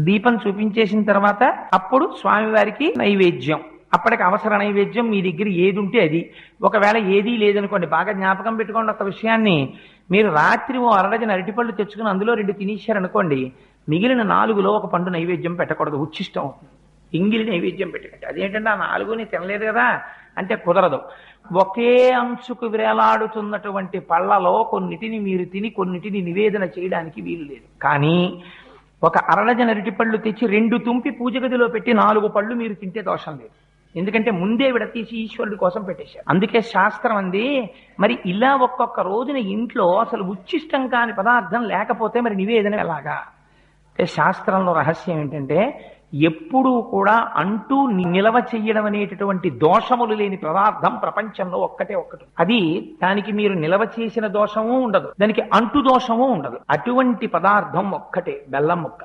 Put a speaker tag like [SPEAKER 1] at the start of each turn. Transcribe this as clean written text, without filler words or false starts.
[SPEAKER 1] దీపం చూపించేసిన తర్వాత అప్పుడు స్వామివారికి నైవేద్యం. అప్పటికి అవసర నైవేద్యం మీ దగ్గర ఏది ఉంటే అది. ఒకవేళ ఏదీ లేదనుకోండి, బాగా జ్ఞాపకం పెట్టుకోండి ఒక విషయాన్ని. మీరు రాత్రి ఓ అరడజన అరటిపళ్ళు తెచ్చుకుని అందులో 2 తినేశారనుకోండి, మిగిలిన 4లో ఒక పండు నైవేద్యం పెట్టకూడదు, ఉచ్చిష్టం అవుతుంది. ఎంగిలి నైవేద్యం పెట్టకండి. అదేంటంటే ఆ 4ని తినలేదు కదా అంటే కుదరదు. ఒకే అంచుకు వేలాడుతున్నటువంటి పళ్ళలో కొన్నిటిని మీరు తిని కొన్నిటిని నివేదన చేయడానికి వీలు లేదు. కానీ ఒక అరడజన అరటిపళ్ళు తెచ్చి 2 తుంపి పూజ గదిలో పెట్టి 4 పళ్ళు మీరు తింటే దోషం లేదు. ఎందుకంటే ముందే విడతీసి ఈశ్వరుడి కోసం పెట్టేశారు. అందుకే శాస్త్రం అంది, మరి ఇలా ఒక్కొక్క రోజున ఇంట్లో అసలు ఉచ్చిష్టం కాని పదార్థం లేకపోతే మరి నివేదన ఎలాగా అంటే, శాస్త్రంలో రహస్యం ఏంటంటే ఎప్పుడూ కూడా అంటూ నిలవ చెయ్యడం అనేటటువంటి దోషములు లేని పదార్థం ప్రపంచంలో ఒక్కటే ఒక్కటి. అది దానికి మీరు నిలవ చేసిన దోషము ఉండదు, దానికి అంటు దోషము ఉండదు. అటువంటి పదార్థం ఒక్కటే బెల్లం ముక్క.